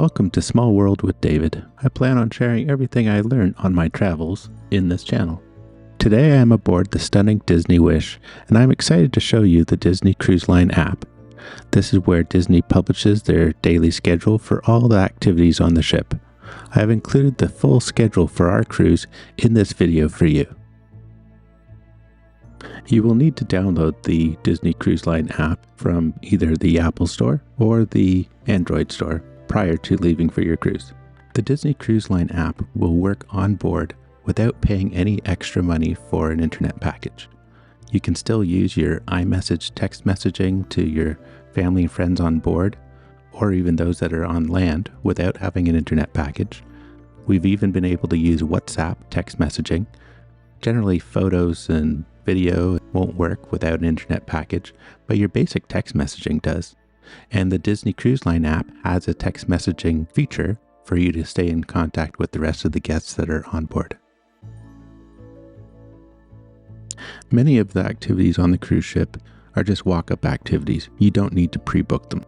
Welcome to Small World with David. I plan on sharing everything I learned on my travels in this channel. Today I am aboard the stunning Disney Wish, and I'm excited to show you the Disney Cruise Line app. This is where Disney publishes their daily schedule for all the activities on the ship. I have included the full schedule for our cruise in this video for you. You will need to download the Disney Cruise Line app from either the Apple Store or the Android Store prior to leaving for your cruise. The Disney Cruise Line app will work on board without paying any extra money for an internet package. You can still use your iMessage text messaging to your family and friends on board, or even those that are on land without having an internet package. We've even been able to use WhatsApp text messaging. Generally, photos and video won't work without an internet package, but your basic text messaging does. And the Disney Cruise Line app has a text messaging feature for you to stay in contact with the rest of the guests that are on board. Many of the activities on the cruise ship are just walk-up activities. You don't need to pre-book them.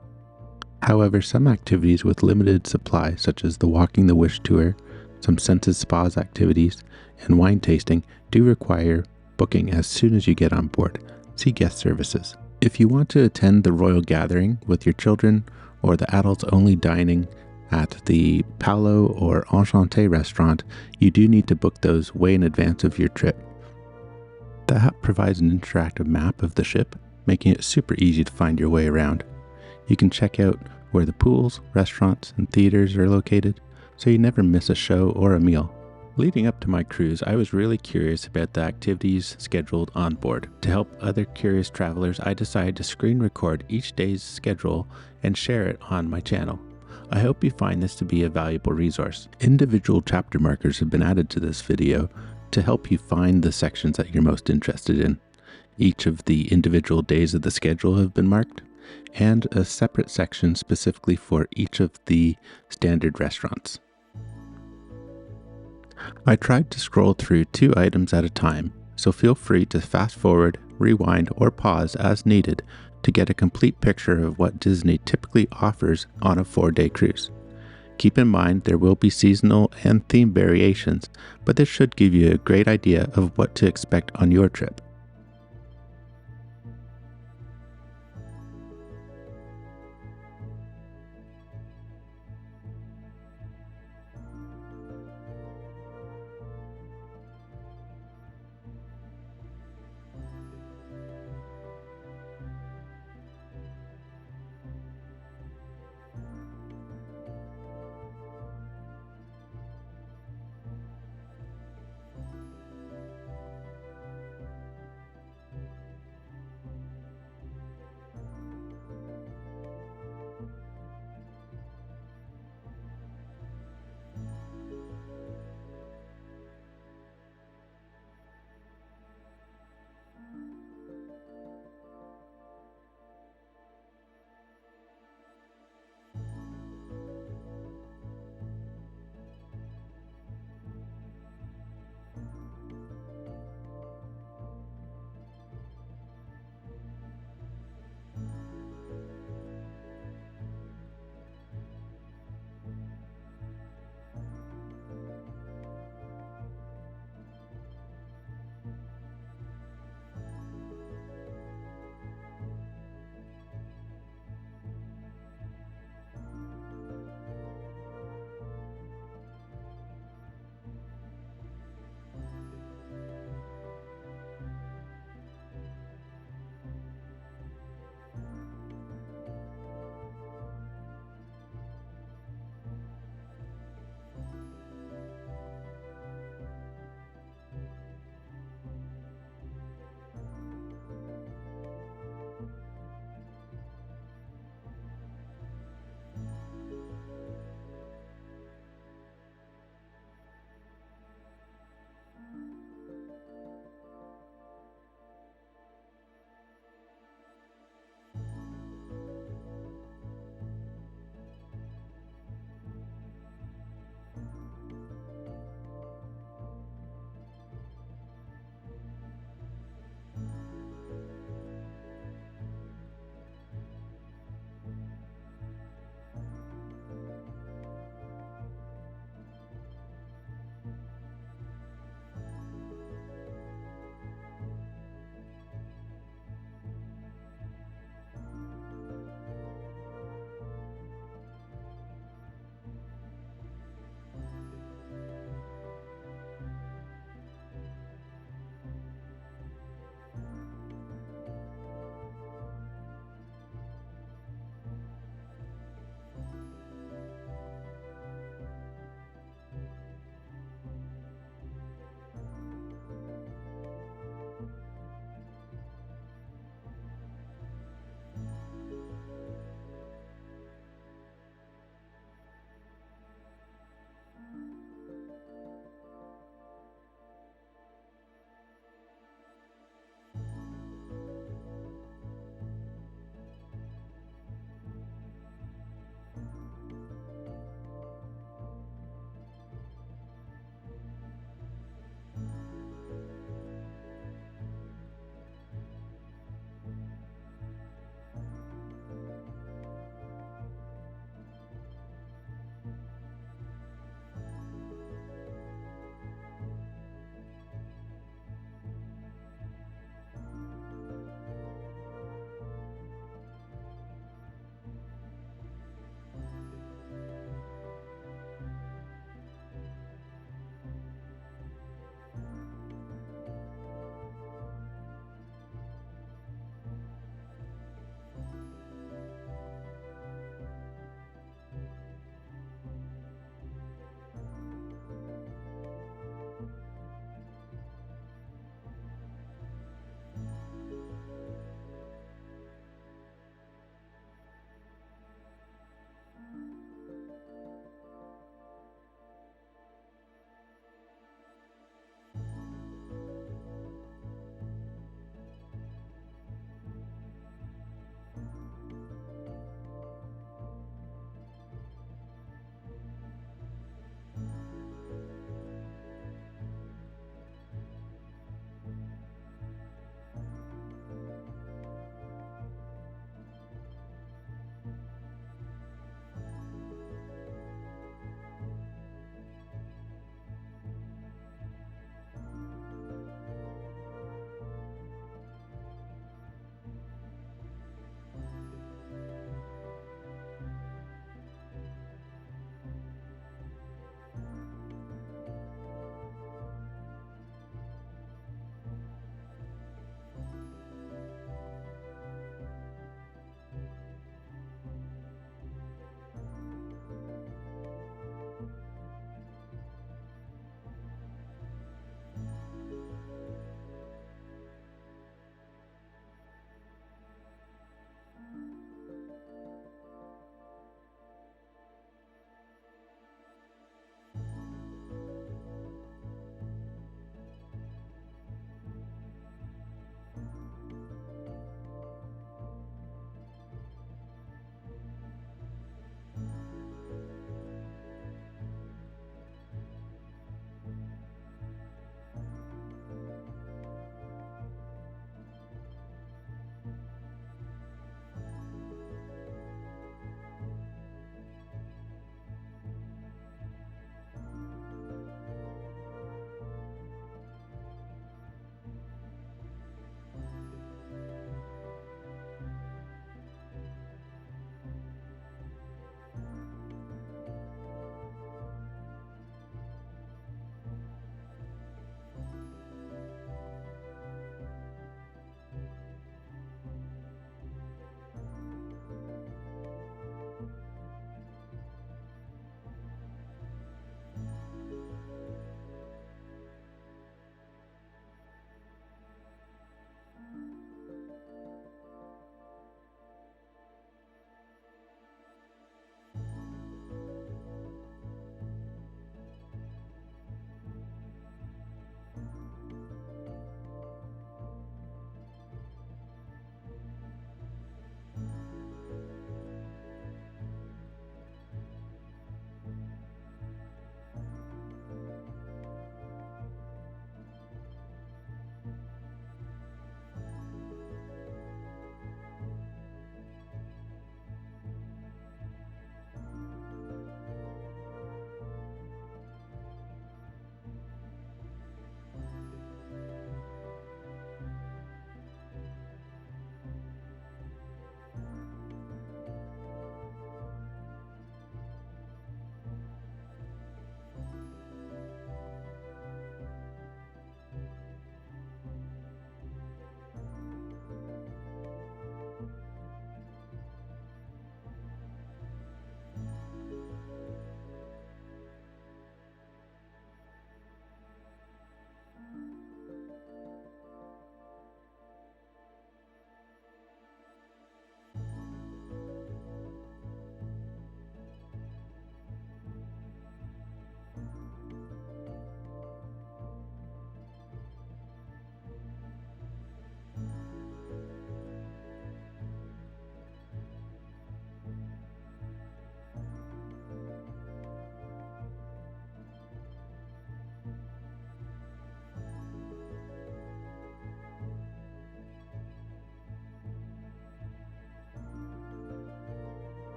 However, some activities with limited supply, such as the Walking the Wish tour, some Senses Spas activities, and wine tasting, do require booking as soon as you get on board. See guest services. If you want to attend the royal gathering with your children or the adults only dining at the Paolo or Enchanté restaurant, you do need to book those way in advance of your trip. The app provides an interactive map of the ship, making it super easy to find your way around. You can check out where the pools, restaurants, and theaters are located, so you never miss a show or a meal. Leading up to my cruise, I was really curious about the activities scheduled on board. To help other curious travelers, I decided to screen record each day's schedule and share it on my channel. I hope you find this to be a valuable resource. Individual chapter markers have been added to this video to help you find the sections that you're most interested in. Each of the individual days of the schedule have been marked, and a separate section specifically for each of the standard restaurants. I tried to scroll through 2 items at a time, so feel free to fast forward, rewind, or pause as needed to get a complete picture of what Disney typically offers on a 4-day cruise. Keep in mind there will be seasonal and theme variations, but this should give you a great idea of what to expect on your trip.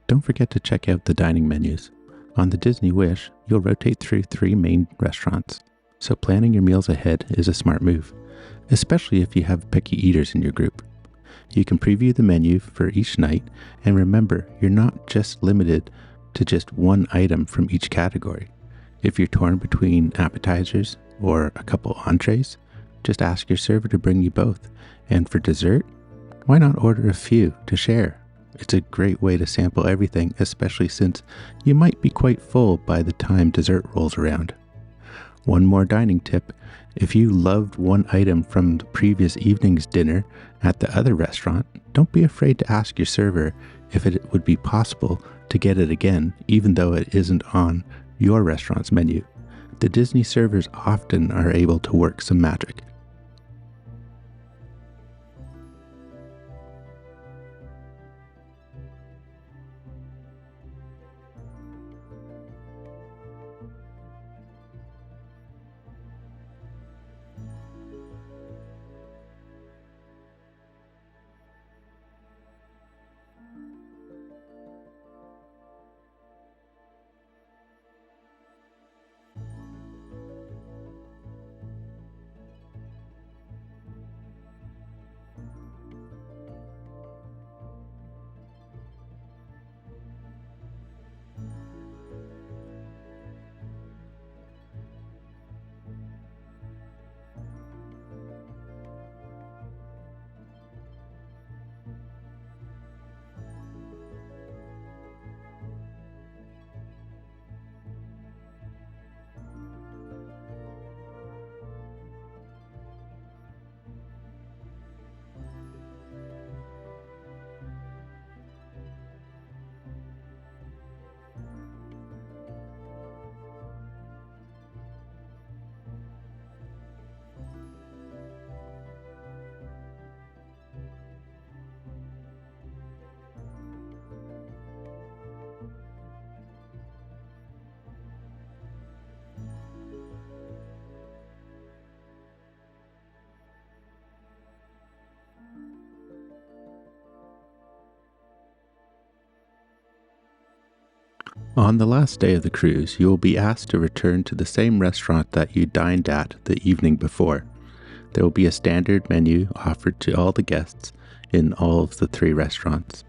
Don't forget to check out the dining menus. On the Disney Wish, you'll rotate through 3 main restaurants, so planning your meals ahead is a smart move, especially if you have picky eaters in your group. You can preview the menu for each night, and remember, you're not just limited to just one item from each category. If you're torn between appetizers or a couple entrees, just ask your server to bring you both. And for dessert, why not order a few to share? It's a great way to sample everything, especially since you might be quite full by the time dessert rolls around. One more dining tip: if you loved one item from the previous evening's dinner at the other restaurant, don't be afraid to ask your server if it would be possible to get it again, even though it isn't on your restaurant's menu. The Disney servers often are able to work some magic. On the last day of the cruise, you will be asked to return to the same restaurant that you dined at the evening before. There will be a standard menu offered to all the guests in all of the 3 restaurants.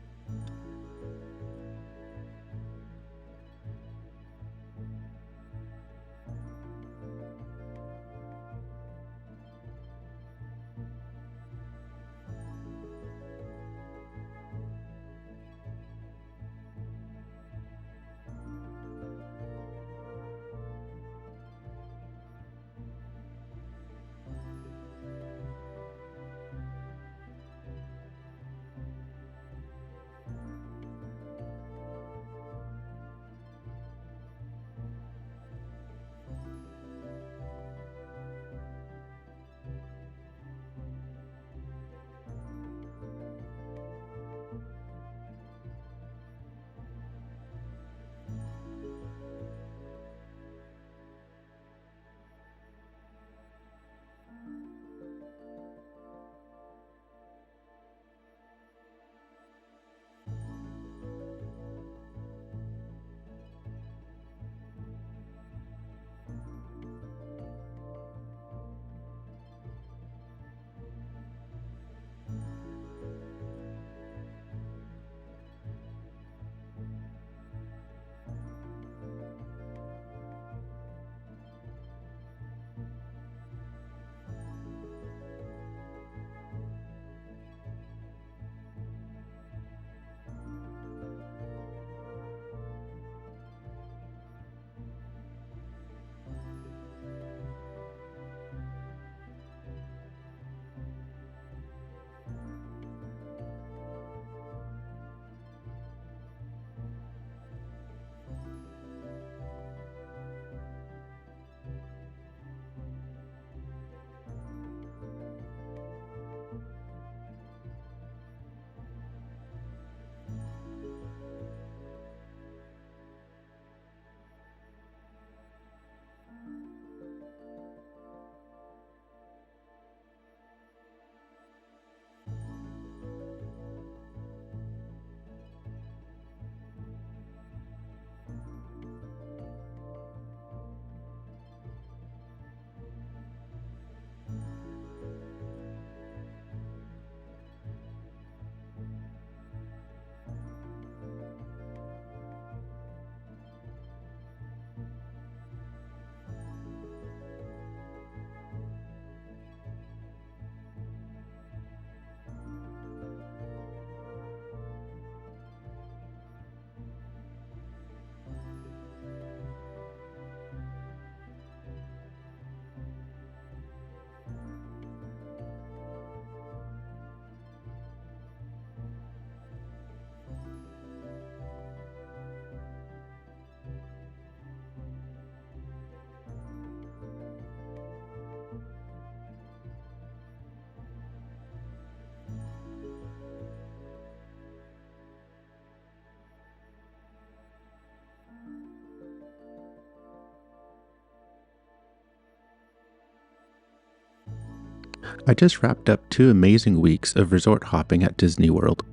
I just wrapped up 2 amazing weeks of resort hopping at Disney World,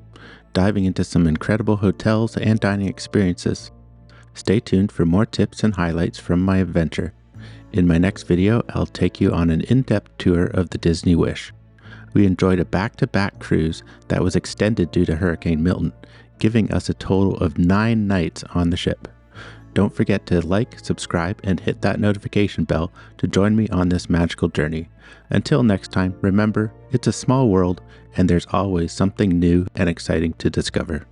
diving into some incredible hotels and dining experiences. Stay tuned for more tips and highlights from my adventure. In my next video, I'll take you on an in-depth tour of the Disney Wish. We enjoyed a back-to-back cruise that was extended due to Hurricane Milton, giving us a total of 9 nights on the ship. Don't forget to like, subscribe, and hit that notification bell to join me on this magical journey. Until next time, remember, it's a small world, and there's always something new and exciting to discover.